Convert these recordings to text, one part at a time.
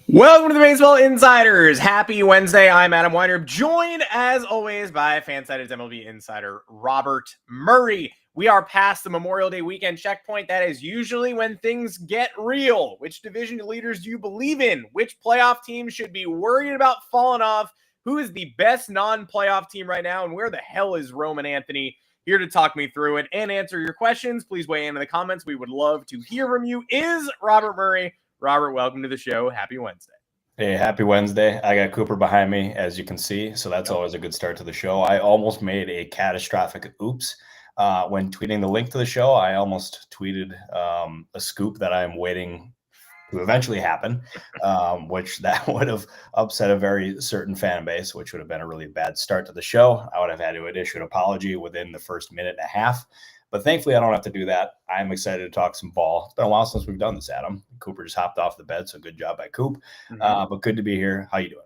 Welcome to the Baseball Insiders. Happy Wednesday. I'm Adam Weinrib, joined as always by Fansided's MLB Insider Robert Murray. We are past the Memorial Day weekend checkpoint. That is usually when things get real. Which division leaders do you believe in? Which playoff team should be worried about falling off? Who is the best non-playoff team right now? And where the hell is Roman Anthony? Here to talk me through it and answer your questions. Please weigh in the comments. We would love to hear from you. Is Robert Murray. Robert, welcome to the show. Happy Wednesday. Hey, happy Wednesday. I got Cooper behind me, as you can see, so that's always a good start to the show. I almost made a catastrophic oops when tweeting the link to the show. I almost tweeted a scoop that I'm waiting to eventually happen, which that would have upset a very certain fan base, which would have been a really bad start to the show. I would have had to issue an apology within the first minute and a half. But thankfully, I don't have to do that. I'm excited to talk some ball. It's been a while since we've done this, Adam. Cooper just hopped off the bed, so good job by Coop. But good to be here. How you doing?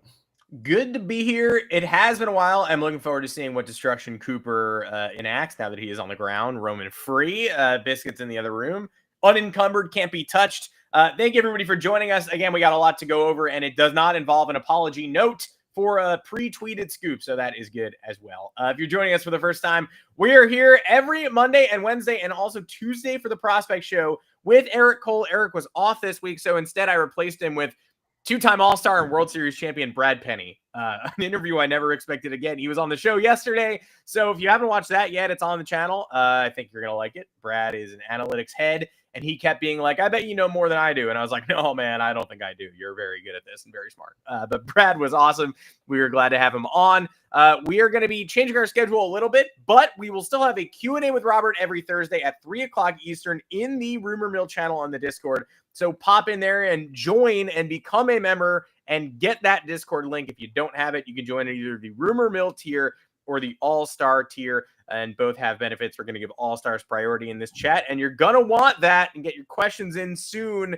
Good to be here. It has been a while. I'm looking forward to seeing what destruction Cooper enacts now that he is on the ground, roaming free. Biscuits in the other room. Unencumbered, can't be touched. Thank you, everybody, for joining us. Again, we got a lot to go over, and it does not involve an apology note for a pre-tweeted scoop, so that is good as well. If you're joining us for the first time, we are here every Monday and Wednesday and also Tuesday for the Prospect Show with Eric Cole. Eric was off this week, so instead I replaced him with two-time All-Star and World Series champion Brad Penny. An interview I never expected again. He was on the show yesterday, so if you haven't watched that yet, it's on the channel. I think you're going to like it. Brad is an analytics head, and he kept being like, I bet you know more than I do. And I was like, no, man, I don't think I do. You're very good at this and very smart. But Brad was awesome. We were glad to have him on. We are going to be changing our schedule a little bit, but we will still have a Q&A with Robert every Thursday at 3 o'clock Eastern in the Rumor Mill channel on the Discord. So pop in there and join and become a member and get that Discord link. If you don't have it, you can join either the Rumor Mill tier or the All-Star tier, and both have benefits. We're going to give All-Stars priority in this chat, and you're going to want that and get your questions in soon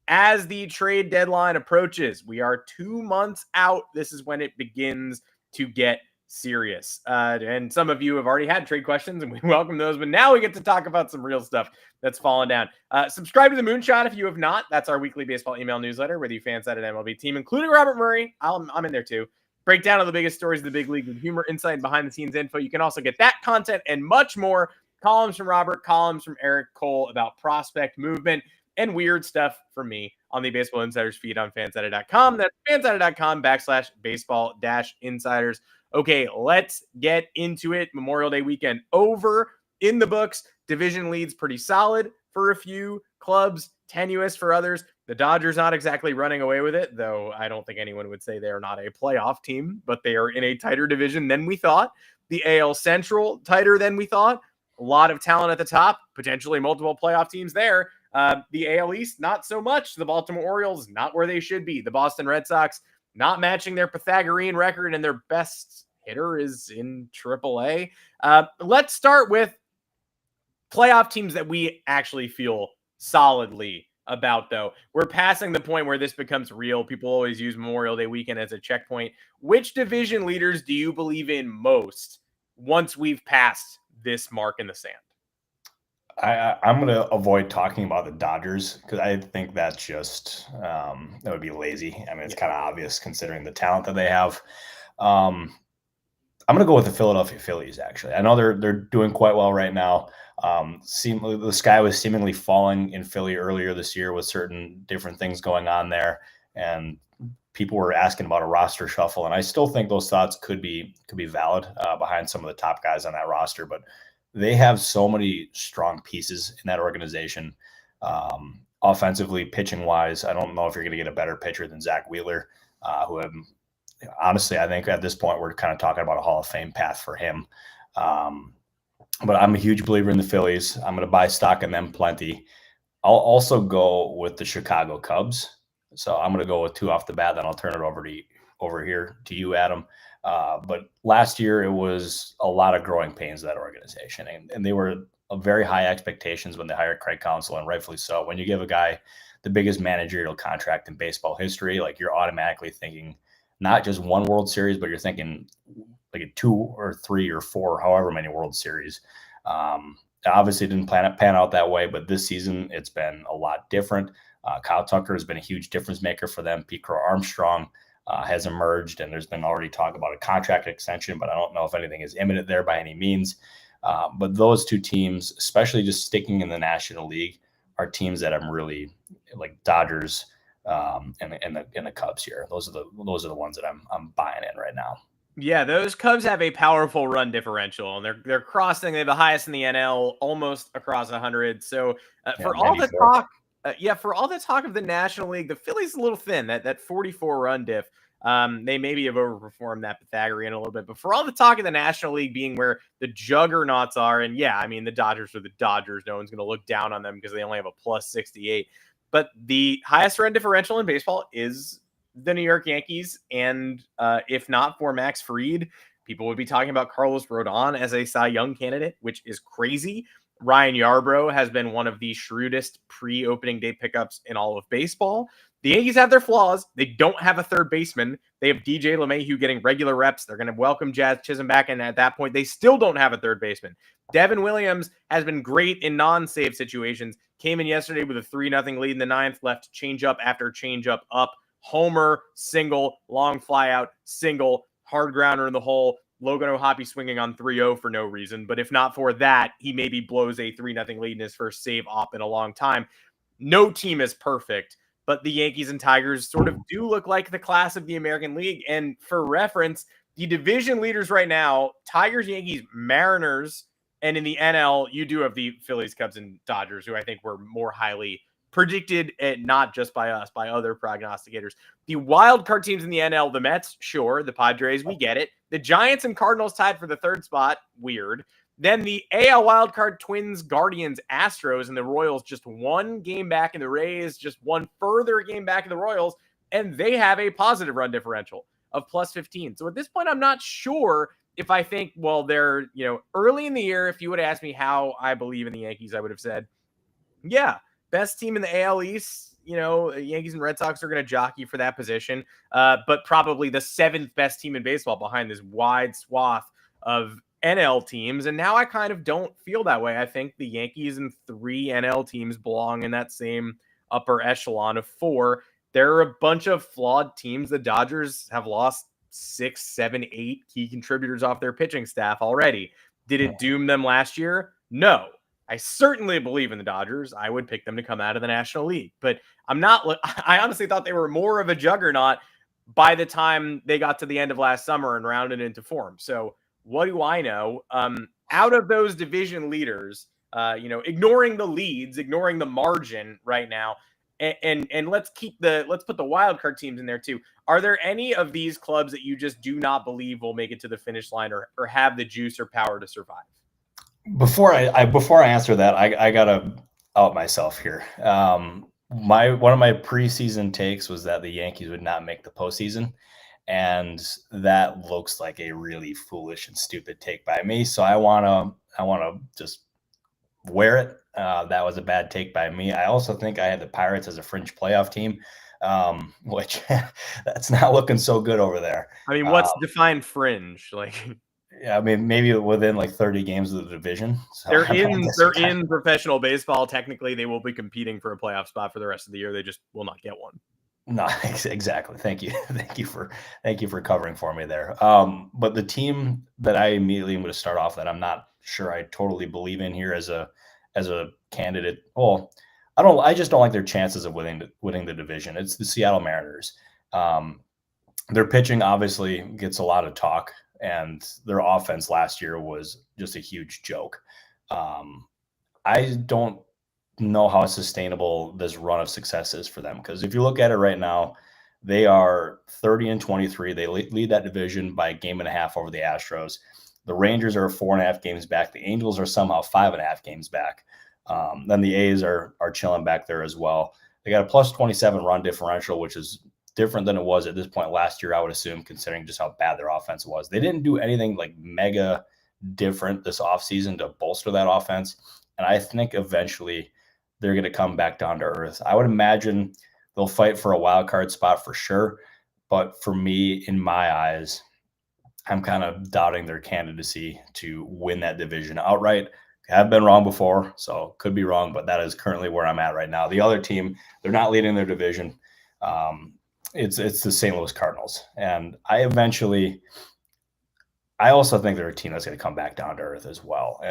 as the trade deadline approaches. We are 2 months out. This is when it begins to get serious. And some of you have already had trade questions, and we welcome those, but now we get to talk about some real stuff that's fallen down. Subscribe to the Moonshot if you have not. That's our weekly baseball email newsletter with the Fansided MLB team, including Robert Murray. I'm in there too. Breakdown of the biggest stories of the big league with humor, insight, and behind-the-scenes info. You can also get that content and much more. Columns from Robert, columns from Eric Cole about prospect movement, and weird stuff from me on the Baseball Insiders feed on fansided.com. That's fansided.com/baseball-insiders. Okay, let's get into it. Memorial Day weekend over, in the books. Division leads pretty solid for a few clubs, tenuous for others. The Dodgers not exactly running away with it, though I don't think anyone would say they are not a playoff team, but they are in a tighter division than we thought. The AL Central tighter than we thought. A lot of talent at the top, potentially multiple playoff teams there. The AL East, not so much. The Baltimore Orioles, not where they should be. The Boston Red Sox, not matching their Pythagorean record, and their best hitter is in AAA. Let's start with playoff teams that we actually feel solidly about, though. We're passing the point where this becomes real. People always use Memorial Day weekend as a checkpoint. Which division leaders do you believe in most once we've passed this mark in the sand? I'm going to avoid talking about the Dodgers because I think that's just that would be lazy. I mean, it's kind of obvious considering the talent that they have. I'm going to go with the Philadelphia Phillies, actually. I know they're doing quite well right now. The sky was seemingly falling in Philly earlier this year with certain different things going on there, and people were asking about a roster shuffle, and I still think those thoughts could be valid behind some of the top guys on that roster, but they have so many strong pieces in that organization. Offensively, pitching-wise, I don't know if you're going to get a better pitcher than Zach Wheeler, who honestly, I think at this point we're kind of talking about a Hall of Fame path for him. But I'm a huge believer in the Phillies. I'm going to buy stock in them plenty. I'll also go with the Chicago Cubs. So I'm going to go with two off the bat, then I'll turn it over here to you, Adam. But last year it was a lot of growing pains of that organization, and they were very high expectations when they hired Craig Counsell, and rightfully so. When you give a guy the biggest managerial contract in baseball history, like you're automatically thinking not just one World Series, but you're thinking like a 2 or 3 or 4, however many World Series. Obviously didn't pan out that way, but this season it's been a lot different. Kyle Tucker has been a huge difference maker for them. Pete Crow Armstrong has emerged, and there's been already talk about a contract extension, but I don't know if anything is imminent there by any means. But those two teams, especially just sticking in the National League, are teams that I'm really like. Dodgers and the Cubs here. Those are the ones that I'm buying in right now. Yeah, those Cubs have a powerful run differential, and they're crossing. They're the highest in the NL, almost across 100. So for all the talk, for all the talk of the National League, the Phillies a little thin. That 44 run diff. They maybe have overperformed that Pythagorean a little bit, but for all the talk of the National League being where the juggernauts are, and yeah, I mean the Dodgers are the Dodgers. No one's going to look down on them because they only have a plus 68. But the highest run differential in baseball is the New York Yankees, and if not for Max Fried, people would be talking about Carlos Rodon as a Cy Young candidate, which is crazy. Ryan Yarbrough has been one of the shrewdest pre-opening day pickups in all of baseball. The Yankees have their flaws. They don't have a third baseman. They have DJ LeMahieu getting regular reps. They're going to welcome Jazz Chisholm back, and at that point, they still don't have a third baseman. Devin Williams has been great in non-save situations. Came in yesterday with a 3-0 lead in the ninth, left changeup after changeup up. Homer, single, long fly out, single, hard grounder in the hole. Logan O'Hoppe swinging on 3-0 for no reason. But if not for that, he maybe blows a 3-0 lead in his first save op in a long time. No team is perfect, but the Yankees and Tigers sort of do look like the class of the American League. And for reference, the division leaders right now, Tigers, Yankees, Mariners, and in the NL, you do have the Phillies, Cubs, and Dodgers, who I think were more highly predicted, not just by us, by other prognosticators. The wild card teams in the NL, the Mets, sure. The Padres, we get it. The Giants and Cardinals tied for the third spot, weird. Then the AL wild card, Twins, Guardians, Astros, and the Royals just one game back in the Rays, just one further game back in the Royals, and they have a positive run differential of plus 15. So at this point, I'm not sure if I think, well, they're, early in the year, if you would ask me how I believe in the Yankees, I would have said, yeah, best team in the AL East, Yankees and Red Sox are going to jockey for that position, but probably the seventh best team in baseball behind this wide swath of NL teams. And now I kind of don't feel that way. I think the Yankees and 3 NL teams belong in that same upper echelon of 4. There are a bunch of flawed teams. The Dodgers have lost 6, 7, 8 key contributors off their pitching staff already. Did it doom them last year? No. I certainly believe in the Dodgers. I would pick them to come out of the National League, but I honestly thought they were more of a juggernaut by the time they got to the end of last summer and rounded into form. So what do I know? Out of those division leaders, ignoring the leads, ignoring the margin right now, and let's put the wild card teams in there too. Are there any of these clubs that you just do not believe will make it to the finish line or have the juice or power to survive? Before I answer that, I gotta out myself here. One of my preseason takes was that the Yankees would not make the postseason, and that looks like a really foolish and stupid take by me. So I wanna just wear it. That was a bad take by me. I also think I had the Pirates as a fringe playoff team, which that's not looking so good over there. I mean, what's defined fringe? Like, yeah, I mean, maybe within like 30 games of the division. So they're in professional baseball. Technically, they will be competing for a playoff spot for the rest of the year. They just will not get one. No, exactly. Thank you. Thank you for covering for me there. But the team that I immediately am going to start off that I'm not sure I totally believe in here as a candidate. Well, I just don't like their chances of winning the division. It's the Seattle Mariners. Their pitching obviously gets a lot of talk, and their offense last year was just a huge joke. I don't know how sustainable this run of success is for them, because if you look at it right now, they are 30-23. They lead that division by a game and a half over the Astros. The Rangers are 4.5 games back. The Angels are somehow 5.5 games back. Then the A's are chilling back there as well. They got a plus 27 run differential, which is different than it was at this point last year, I would assume, considering just how bad their offense was. They didn't do anything like mega different this offseason to bolster that offense. And I think eventually they're going to come back down to earth. I would imagine they'll fight for a wild card spot for sure. But for me, in my eyes, I'm kind of doubting their candidacy to win that division outright, Have been wrong before, so could be wrong, but that is currently where I'm at right now. The other team, they're not leading their division. It's the St. Louis Cardinals, and I also think they're a team that's going to come back down to earth as well.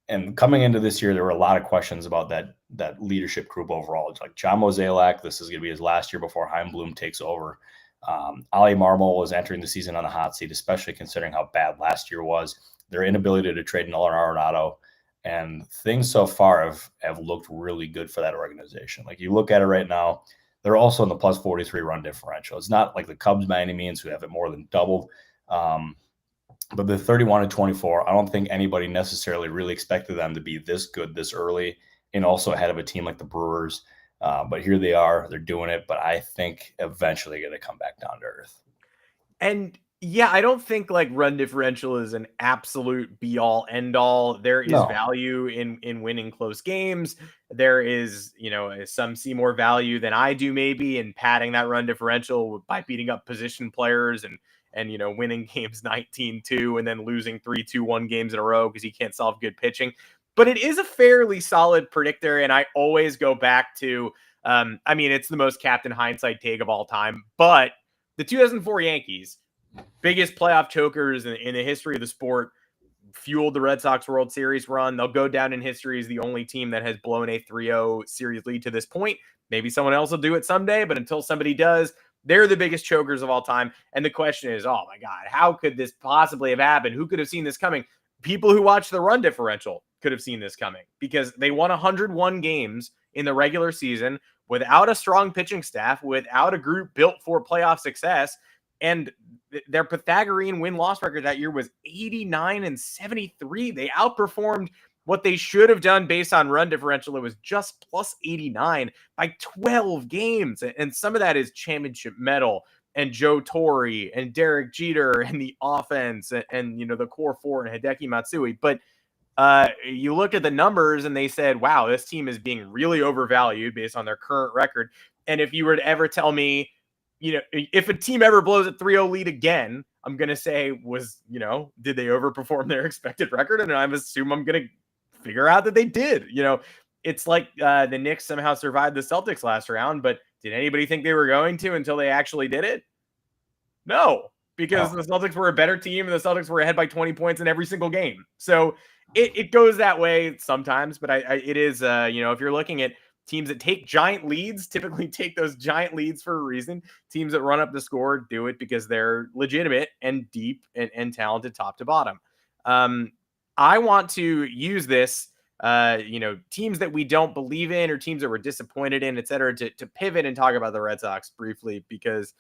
And coming into this year, there were a lot of questions about that leadership group overall. It's like John Mozeliak, this is going to be his last year before Chaim Bloom takes over. Ali Marmol was entering the season on the hot seat, especially considering how bad last year was. Their inability to trade Nolan Arenado. And things so far have looked really good for that organization. Like you look at it right now, they're also in the plus 43 run differential. It's not like the Cubs by any means who have it more than doubled. But the 31-24, I don't think anybody necessarily really expected them to be this good this early and also ahead of a team like the Brewers. But here they are, they're doing it. But I think eventually they're going to come back down to earth. And yeah, I don't think like run differential is an absolute be all end all. There is value in winning close games. There is, some see more value than I do maybe in padding that run differential by beating up position players and winning games 19-2 and then losing 3-2-1 games in a row because he can't solve good pitching. But it is a fairly solid predictor, and I always go back to it's the most Captain Hindsight take of all time, but the 2004 Yankees, biggest playoff chokers in the history of the sport, fueled the Red Sox World Series run. They'll go down in history as the only team that has blown a 3-0 series lead to this point. Maybe someone else will do it someday, but until somebody does, they're the biggest chokers of all time. And the question is, oh my God, how could this possibly have happened? Who could have seen this coming? People who watch the run differential could have seen this coming because they won 101 games in the regular season without a strong pitching staff, without a group built for playoff success. And their Pythagorean win-loss record that year was 89-73. They outperformed what they should have done based on run differential. It was just plus 89 by 12 games. And some of that is championship medal and Joe Torre and Derek Jeter and the offense and the core four and Hideki Matsui. But you look at the numbers and they said, wow, this team is being really overvalued based on their current record. And if you were to ever tell me, if a team ever blows a 3-0 lead again, I'm going to say did they overperform their expected record? And I'm going to figure out that they did. It's like the Knicks somehow survived the Celtics last round, but did anybody think they were going to until they actually did it? No, because the Celtics were a better team and the Celtics were ahead by 20 points in every single game. So it goes that way sometimes, but it is, if you're looking at teams that take giant leads, typically take those giant leads for a reason. Teams that run up the score do it because they're legitimate and deep and talented top to bottom. I want to use this, teams that we don't believe in or teams that we're disappointed in, et cetera, to pivot and talk about the Red Sox briefly because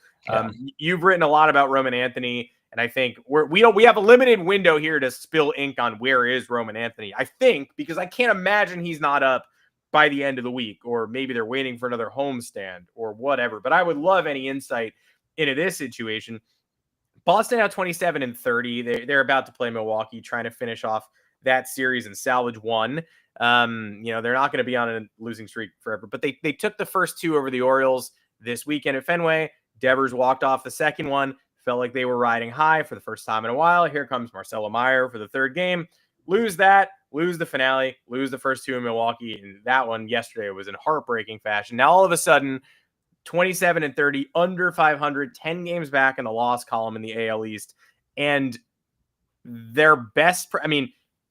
you've written a lot about Roman Anthony. And I think we have a limited window here to spill ink on where is Roman Anthony. I think because I can't imagine he's not up by the end of the week, or maybe they're waiting for another homestand or whatever. But I would love any insight into this situation. Boston now 27-30. They're about to play Milwaukee, trying to finish off that series and salvage one. They're not going to be on a losing streak forever, but they took the first two over the Orioles this weekend at Fenway. Devers walked off the second one. Felt like they were riding high for the first time in a while. Here comes Marcelo Meyer for the third game. Lose that. Lose the finale, lose the first two in Milwaukee. And that one yesterday was in heartbreaking fashion. Now, all of a sudden, 27-30, under 500, 10 games back in the loss column in the AL East. And their best,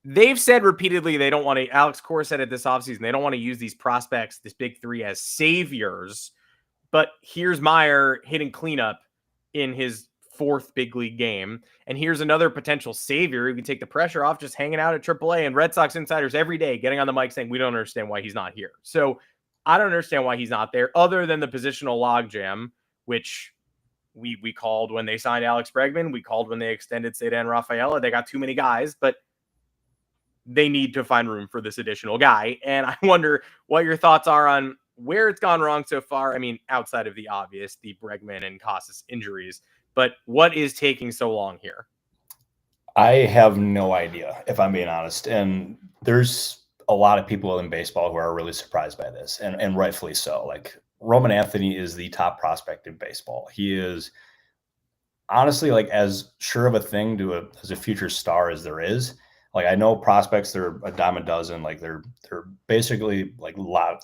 they've said repeatedly they don't want to, Alex Cora said it this offseason, they don't want to use these prospects, this big three, as saviors. But here's Meyer hitting cleanup in his fourth big league game. And here's another potential savior who can take the pressure off just hanging out at AAA, and Red Sox insiders every day getting on the mic saying, we don't understand why he's not here. So I don't understand why he's not there other than the positional logjam, which we called when they signed Alex Bregman. We called when they extended Cedar Rafaela. They got too many guys, but they need to find room for this additional guy. And I wonder what your thoughts are on where it's gone wrong so far. Outside of the obvious, the Bregman and Casas injuries, but what is taking so long here? I have no idea, if I'm being honest. And there's a lot of people in baseball who are really surprised by this, and rightfully so. Like, Roman Anthony is the top prospect in baseball. He is honestly like as sure of a thing as a future star as there is. Like I know prospects, they're a dime a dozen. Like they're basically like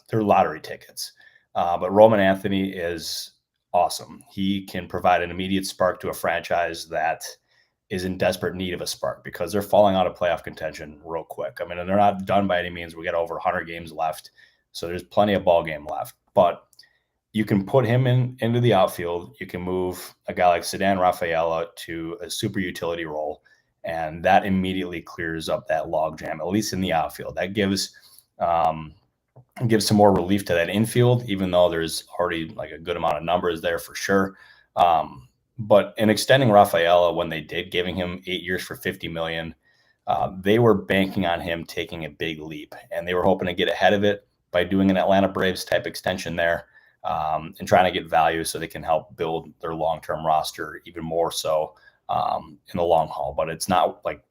they're lottery tickets. But Roman Anthony is awesome. He can provide an immediate spark to a franchise that is in desperate need of a spark because they're falling out of playoff contention real quick. I mean, and they're not done by any means. We got over 100 games left, so there's plenty of ball game left. But you can put him into the outfield. You can move a guy like Sedan Rafaela to a super utility role, and that immediately clears up that logjam, at least in the outfield. That gives some more relief to that infield, even though there's already like a good amount of numbers there for sure. But in extending Rafaela, when they did, giving him 8 years for $50 million, they were banking on him taking a big leap, and they were hoping to get ahead of it by doing an Atlanta Braves type extension there, and trying to get value so they can help build their long-term roster even more so in the long haul. But it's not like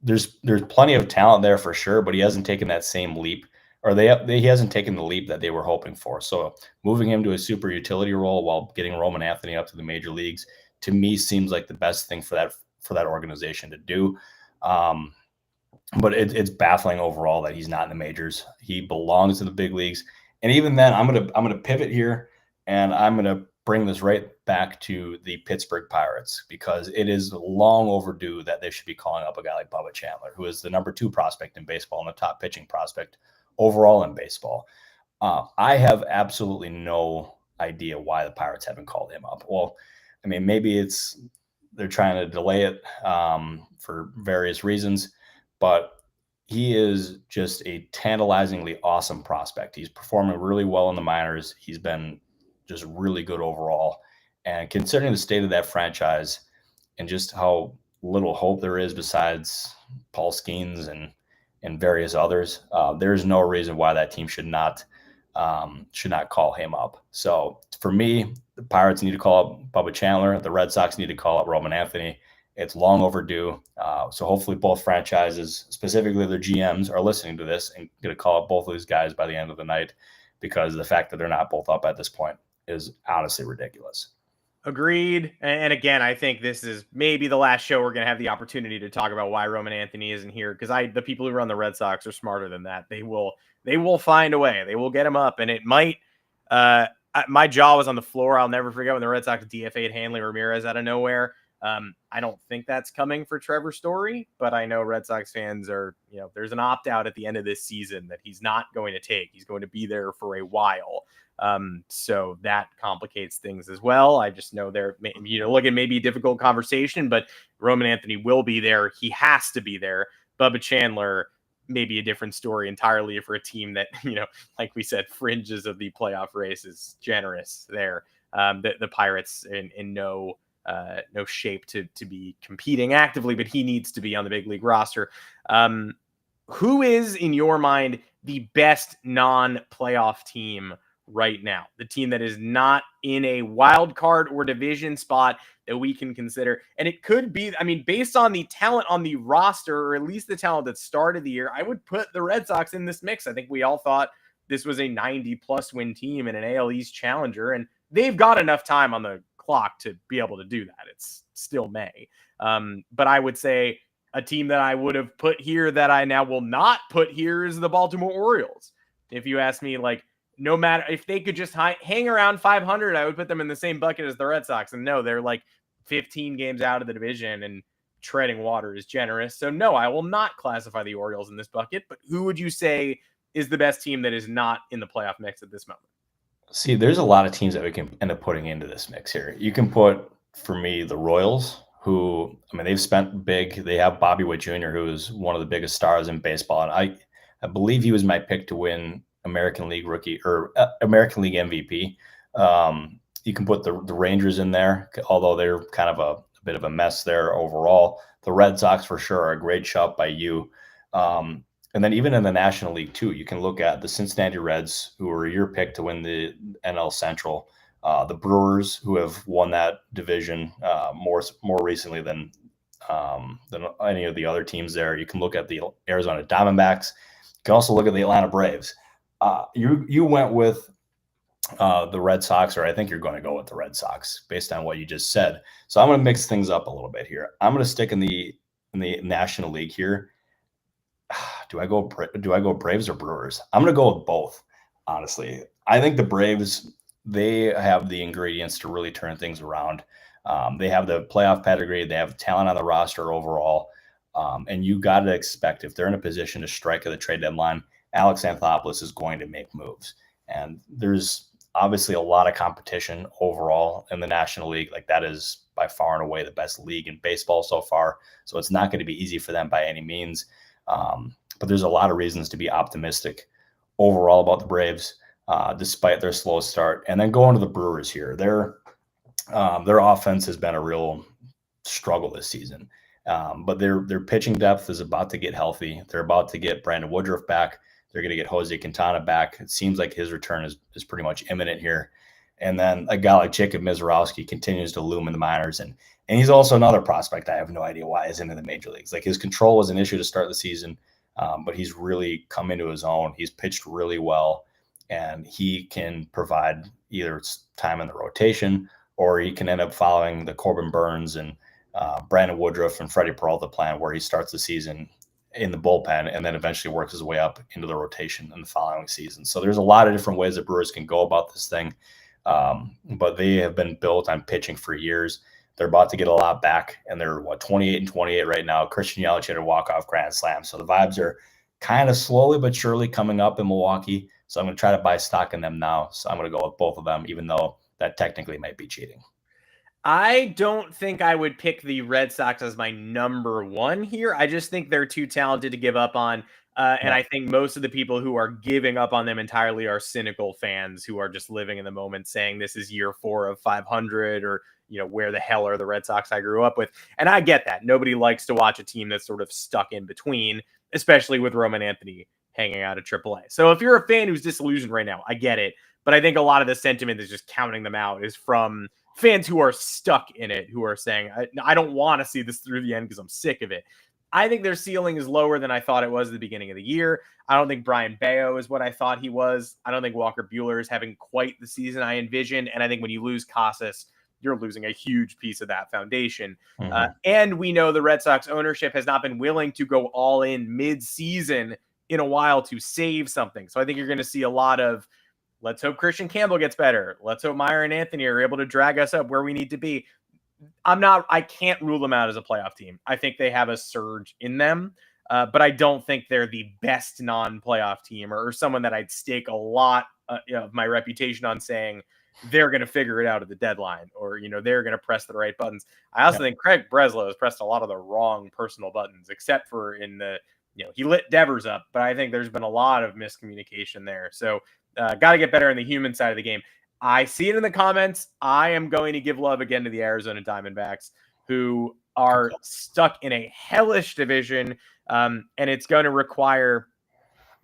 there's plenty of talent there for sure, but he hasn't taken that same leap, or he hasn't taken the leap that they were hoping for. So moving him to a super utility role while getting Roman Anthony up to the major leagues, to me, seems like the best thing for that organization to do. But it's baffling overall that he's not in the majors. He belongs in the big leagues. And even then, I'm gonna pivot here, and I'm gonna bring this right back to the Pittsburgh Pirates, because it is long overdue that they should be calling up a guy like Bubba Chandler, who is the number 2 prospect in baseball and the top pitching prospect overall in baseball. I have absolutely no idea why the Pirates haven't called him up. Well, I mean, maybe they're trying to delay it for various reasons, but he is just a tantalizingly awesome prospect. He's performing really well in the minors. He's been just really good overall. And considering the state of that franchise and just how little hope there is besides Paul Skeens and various others, there's no reason why that team should not call him up. So for me, the Pirates need to call up Bubba Chandler. The Red Sox need to call up Roman Anthony. It's long overdue. So hopefully both franchises, specifically their GMs, are listening to this and going to call up both of these guys by the end of the night, because the fact that they're not both up at this point is honestly ridiculous. Agreed. And again, I think this is maybe the last show we're going to have the opportunity to talk about why Roman Anthony isn't here, because the people who run the Red Sox are smarter than that. They will find a way. They will get him up, and it might. My jaw was on the floor. I'll never forget when the Red Sox DFA'd Hanley Ramirez out of nowhere. I don't think that's coming for Trevor Story, but I know Red Sox fans are, there's an opt-out at the end of this season that he's not going to take. He's going to be there for a while. So that complicates things as well. I just know look at maybe a difficult conversation, but Roman Anthony will be there. He has to be there. Bubba Chandler, maybe a different story entirely for a team that, like we said, fringes of the playoff race is generous there. The Pirates in no shape to be competing actively, but he needs to be on the big league roster. Who is, in your mind, the best non-playoff team right now? The team that is not in a wild card or division spot that we can consider. And it could be, based on the talent on the roster, or at least the talent that started the year, I would put the Red Sox in this mix. I think we all thought this was a 90-plus win team and an AL East challenger, and they've got enough time on the clock to be able to do that. It's still May. But I would say a team that I would have put here that I now will not put here is the Baltimore Orioles. If you ask me, no matter if they could just hang around 500, I would put them in the same bucket as the Red Sox. And no, they're 15 games out of the division, and treading water is generous. So no, I will not classify the Orioles in this bucket. But who would you say is the best team that is not in the playoff mix at this moment? See, there's a lot of teams that we can end up putting into this mix here. You can put, for me, the Royals, who, they've spent big. They have Bobby Witt Jr., who is one of the biggest stars in baseball. And I believe he was my pick to win American League American League MVP. You can put the Rangers in there, although they're kind of a bit of a mess there overall. The Red Sox, for sure, are a great shout by you. And then even in the National League, too, you can look at the Cincinnati Reds, who were your pick to win the NL Central. The Brewers, who have won that division more recently than any of the other teams there. You can look at the Arizona Diamondbacks. You can also look at the Atlanta Braves. You went with the Red Sox, or I think you're going to go with the Red Sox based on what you just said. So I'm going to mix things up a little bit here. I'm going to stick in the in the National League here, do I go Braves or Brewers? I'm going to go with both, honestly. I think the Braves, they have the ingredients to really turn things around. They have the playoff pedigree. They have talent on the roster overall. And you got to expect if they're in a position to strike at the trade deadline, Alex Anthopoulos is going to make moves. And there's obviously a lot of competition overall in the National League. Like, that is by far and away the best league in baseball so far. So it's not going to be easy for them by any means. But there's a lot of reasons to be optimistic overall about the Braves, despite their slow start. And then going to the Brewers here, their offense has been a real struggle this season. But their pitching depth is about to get healthy. They're about to get Brandon Woodruff back. They're going to get Jose Quintana back. It seems like his return is pretty much imminent here. And then a guy like Jacob Mizorowski continues to loom in the minors. And he's also another prospect I have no idea why is into the major leagues. Like, his control was an issue to start the season, but he's really come into his own. He's pitched really well, and he can provide either time in the rotation, or he can end up following the Corbin Burns and Brandon Woodruff and Freddie Peralta plan, where he starts the season in the bullpen and then eventually works his way up into the rotation in the following season. So there's a lot of different ways that Brewers can go about this thing. But they have been built on pitching for years. They're about to get a lot back, and they're 28-28 right now. Christian Yelich had a walk-off grand slam. So the vibes are kind of slowly but surely coming up in Milwaukee. So I'm going to try to buy stock in them now. So I'm going to go with both of them, even though that technically might be cheating. I don't think I would pick the Red Sox as my number one here. I just think they're too talented to give up on. And I think most of the people who are giving up on them entirely are cynical fans who are just living in the moment, saying this is year 4 of 500, or, where the hell are the Red Sox I grew up with? And I get that. Nobody likes to watch a team that's sort of stuck in between, especially with Roman Anthony hanging out at AAA. So if you're a fan who's disillusioned right now, I get it. But I think a lot of the sentiment that's just counting them out is from fans who are stuck in it, who are saying, I don't want to see this through the end because I'm sick of it. I think their ceiling is lower than I thought it was at the beginning of the year. I don't think Brian Bayo is what I thought he was. I don't think Walker Buehler is having quite the season I envisioned. And I think when you lose Casas, you're losing a huge piece of that foundation. Mm-hmm. And we know the Red Sox ownership has not been willing to go all in mid-season in a while to save something. So I think you're going to see a lot of, let's hope Christian Campbell gets better. Let's hope Meyer and Anthony are able to drag us up where we need to be. I can't rule them out as a playoff team. I think they have a surge in them, but I don't think they're the best non-playoff team or someone that I'd stake a lot of my reputation on saying they're going to figure it out at the deadline, or, they're going to press the right buttons. I also think Craig Breslow has pressed a lot of the wrong personal buttons, except for in the, he lit Devers up, but I think there's been a lot of miscommunication there. So got to get better in the human side of the game. I see it in the comments. I am going to give love again to the Arizona Diamondbacks, who are stuck in a hellish division, and it's going to require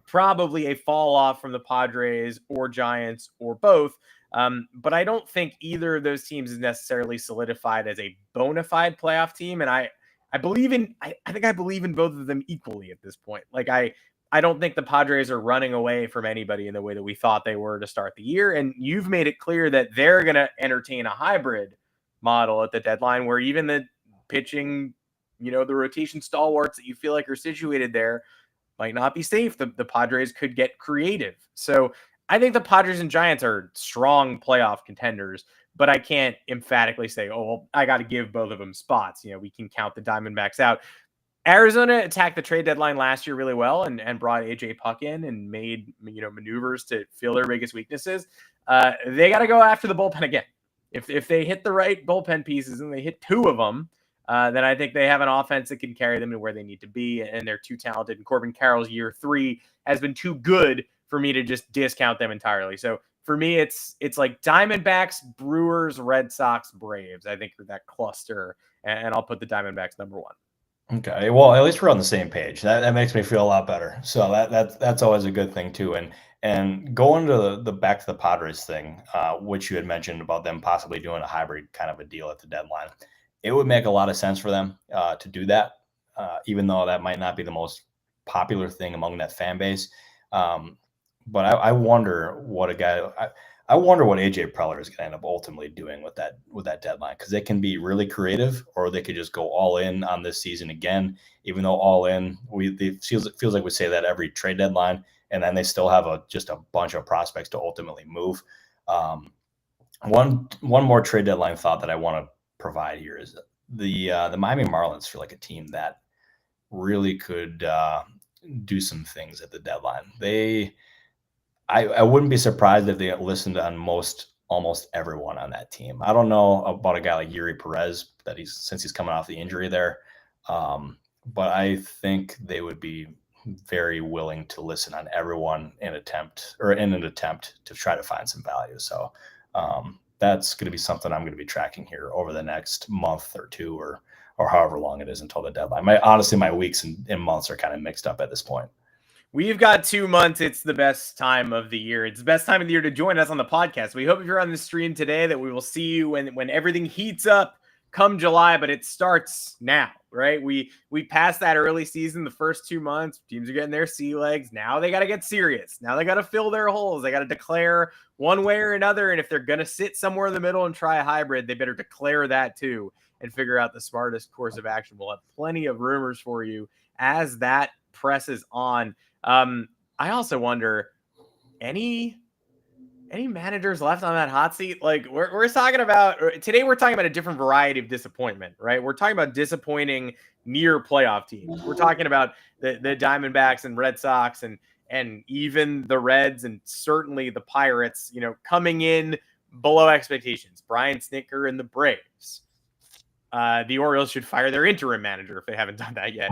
probably a fall off from the Padres or Giants or both. But I don't think either of those teams is necessarily solidified as a bona fide playoff team. And I think I believe in both of them equally at this point. Like, I don't think the Padres are running away from anybody in the way that we thought they were to start the year. And you've made it clear that they're going to entertain a hybrid model at the deadline, where even the pitching, the rotation stalwarts that you feel like are situated there might not be safe. The Padres could get creative. So I think the Padres and Giants are strong playoff contenders, but I can't emphatically say, I got to give both of them spots. We can count the Diamondbacks out. Arizona attacked the trade deadline last year really well and brought AJ Puck in and made, maneuvers to fill their biggest weaknesses. They got to go after the bullpen again. If they hit the right bullpen pieces and they hit 2 of them, then I think they have an offense that can carry them to where they need to be. And they're too talented. And Corbin Carroll's year 3 has been too good for me to just discount them entirely. So for me, it's like Diamondbacks, Brewers, Red Sox, Braves, I think, are that cluster. And I'll put the Diamondbacks number 1. Okay, well, at least we're on the same page. That makes me feel a lot better. So that's always a good thing too. And going to the back to the Padres thing, which you had mentioned about them possibly doing a hybrid kind of a deal at the deadline, it would make a lot of sense for them to do that, even though that might not be the most popular thing among that fan base. But I wonder what a guy. I wonder what AJ Preller is going to end up ultimately doing with that deadline, because they can be really creative, or they could just go all in on this season again. Even though all in, it feels like we say that every trade deadline, and then they still have just a bunch of prospects to ultimately move. One more trade deadline thought that I want to provide here is the Miami Marlins feel like a team that really could do some things at the deadline. I wouldn't be surprised if they listened on almost everyone on that team. I don't know about a guy like Yuri Perez since he's coming off the injury there, but I think they would be very willing to listen on everyone in an attempt to try to find some value. So that's going to be something I'm going to be tracking here over the next month or two, or however long it is until the deadline. Honestly, my weeks and months are kind of mixed up at this point. We've got 2 months. It's the best time of the year. It's the best time of the year to join us on the podcast. We hope if you're on the stream today that we will see you when everything heats up come July, but it starts now, right? We passed that early season, the first 2 months. Teams are getting their sea legs. Now they got to get serious. Now they got to fill their holes. They got to declare one way or another. And if they're going to sit somewhere in the middle and try a hybrid, they better declare that too and figure out the smartest course of action. We'll have plenty of rumors for you as that presses on. I also wonder, any managers left on that hot seat? Like we're talking about today, we're talking about a different variety of disappointment, right? We're talking about disappointing near playoff teams. We're talking about the Diamondbacks and Red Sox and even the Reds and certainly the Pirates, coming in below expectations. Brian Snitker and the Braves. The Orioles should fire their interim manager if they haven't done that yet.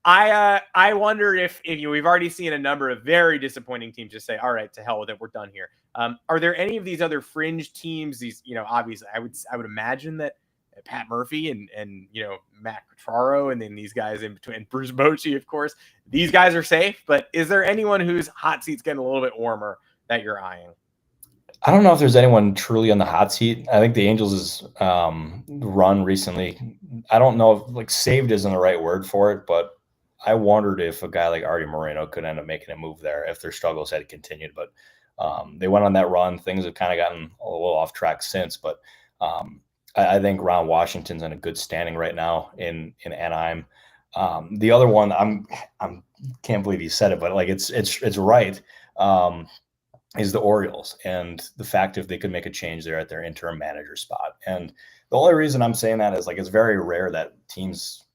I wonder if we've already seen a number of very disappointing teams just say, all right, to hell with it, we're done here. Are there any of these other fringe teams? These, obviously, I would imagine that Pat Murphy and Matt Quatraro and then these guys in between, Bruce Bochy, of course, these guys are safe. But is there anyone whose hot seat's getting a little bit warmer that you're eyeing? I don't know if there's anyone truly on the hot seat. I think the Angels' run recently, I don't know if saved isn't the right word for it, but I wondered if a guy like Artie Moreno could end up making a move there if their struggles had continued. But they went on that run. Things have kind of gotten a little off track since. But I think Ron Washington's in a good standing right now in Anaheim. The other one, I'm can't believe you said it, but it's right. Is the Orioles, and the fact if they could make a change there at their interim manager spot. And the only reason I'm saying that is it's very rare that teams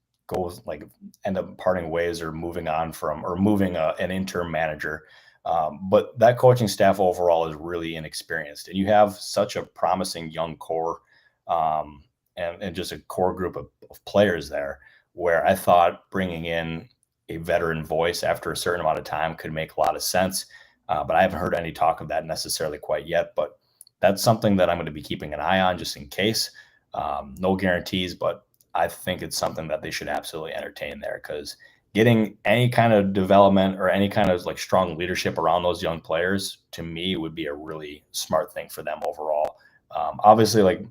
end up parting ways or moving on from or moving an interim manager. But that coaching staff overall is really inexperienced, and you have such a promising young core and just a core group of players there, where I thought bringing in a veteran voice after a certain amount of time could make a lot of sense. But I haven't heard any talk of that necessarily quite yet. But that's something that I'm going to be keeping an eye on just in case. No guarantees, but I think it's something that they should absolutely entertain there, because getting any kind of development or any kind of strong leadership around those young players, to me, would be a really smart thing for them overall. Obviously,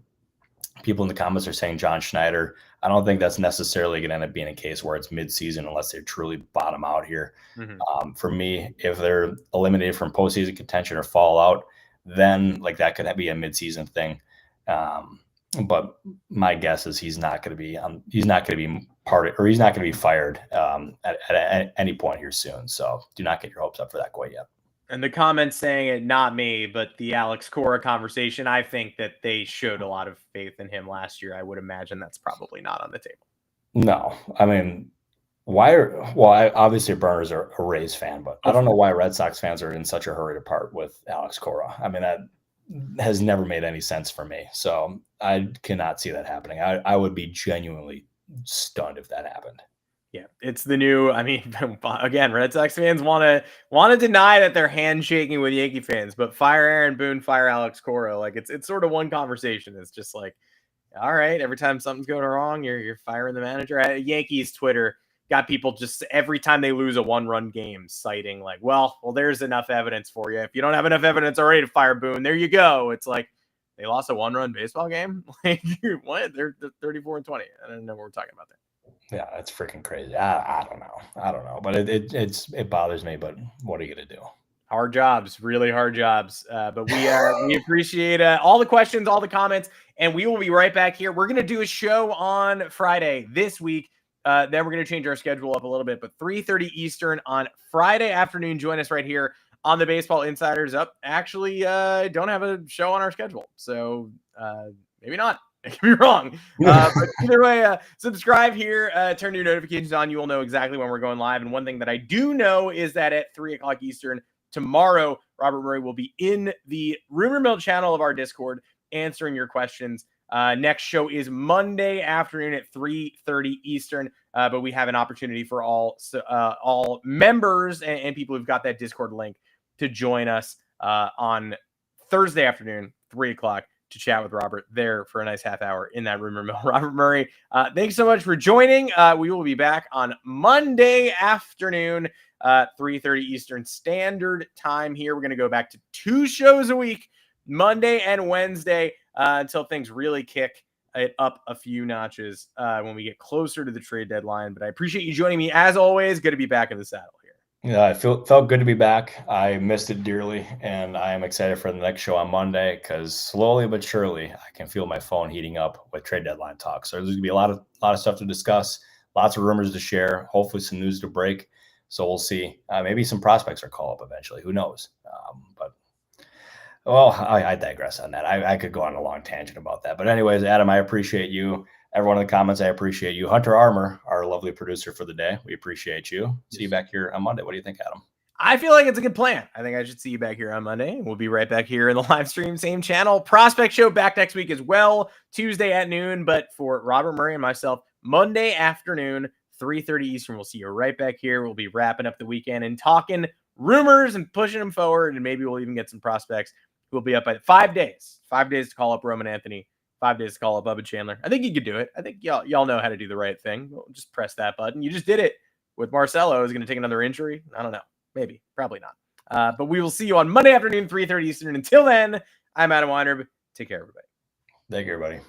people in the comments are saying John Schneider. I don't think that's necessarily going to end up being a case where it's midseason unless they truly bottom out here. Mm-hmm. For me, if they're eliminated from postseason contention or fall out, then that could be a midseason thing. But my guess is he's not going to be fired at any point here soon. So do not get your hopes up for that quite yet. And the comments saying it, not me, but the Alex Cora conversation, I think that they showed a lot of faith in him last year. I would imagine that's probably not on the table. No, I mean, obviously Burners are a Rays fan, but I don't know why Red Sox fans are in such a hurry to part with Alex Cora. I mean, that has never made any sense for me. So I cannot see that happening. I would be genuinely stunned if that happened. Yeah, it's the new. I mean, again, Red Sox fans want to deny that they're handshaking with Yankee fans, but fire Aaron Boone, fire Alex Cora. It's sort of one conversation. It's just all right, every time something's going wrong, you're firing the manager. Yankees Twitter got people just every time they lose a 1-run game citing well, there's enough evidence for you. If you don't have enough evidence already to fire Boone, there you go. It's they lost a 1-run baseball game. What? They're 34-20. I don't know what we're talking about there. Yeah, that's freaking crazy. I don't know, but it bothers me. But what are you gonna do? Hard jobs, really hard jobs. But we appreciate all the questions, all the comments, and we will be right back here. We're going to do a show on Friday this week. Then we're going to change our schedule up a little bit, but 3:30 Eastern on Friday afternoon. Join us right here on the Baseball Insiders Up. Actually, don't have a show on our schedule, so maybe not. I could be wrong. But either way, subscribe here, turn your notifications on. You will know exactly when we're going live. And one thing that I do know is that at 3 o'clock Eastern tomorrow, Robert Murray will be in the Rumor Mill channel of our Discord answering your questions. Next show is Monday afternoon at 3:30 Eastern. But we have an opportunity for all members and people who've got that Discord link to join us on Thursday afternoon, 3 o'clock, to chat with Robert there for a nice half hour in that Rumor Mill. Robert Murray, thanks so much for joining. We will be back on Monday afternoon, 3:30 Eastern Standard Time here. We're going to go back to 2 shows a week, Monday and Wednesday, until things really kick it up a few notches when we get closer to the trade deadline. But I appreciate you joining me as always. Good to be back in the saddle here. Yeah, I felt good to be back. I missed it dearly, and I am excited for the next show on Monday because slowly but surely I can feel my phone heating up with trade deadline talk. So there's going to be a lot of stuff to discuss, lots of rumors to share, hopefully some news to break. So we'll see. Maybe some prospects are called up eventually. Who knows? I digress on that. I could go on a long tangent about that. But anyways, Adam, I appreciate you. Everyone in the comments, I appreciate you. Hunter Armour, our lovely producer for the day, we appreciate you. See you back here on Monday. What do you think, Adam? I feel like it's a good plan. I think I should see you back here on Monday. We'll be right back here in the live stream, same channel. Prospect show back next week as well, Tuesday at noon. But for Robert Murray and myself, Monday afternoon, 3:30 Eastern. We'll see you right back here. We'll be wrapping up the weekend and talking rumors and pushing them forward. And maybe we'll even get some prospects. We'll be up by 5 days. 5 days to call up Roman Anthony. 5 days to call up Bubba Chandler. I think you could do it. I think y'all know how to do the right thing. We'll just press that button. You just did it with Marcelo. Is going to take another injury? I don't know. Maybe. Probably not. But we will see you on Monday afternoon, 3:30 Eastern. Until then, I'm Adam Weinrib. Take care, everybody. Thank you, everybody.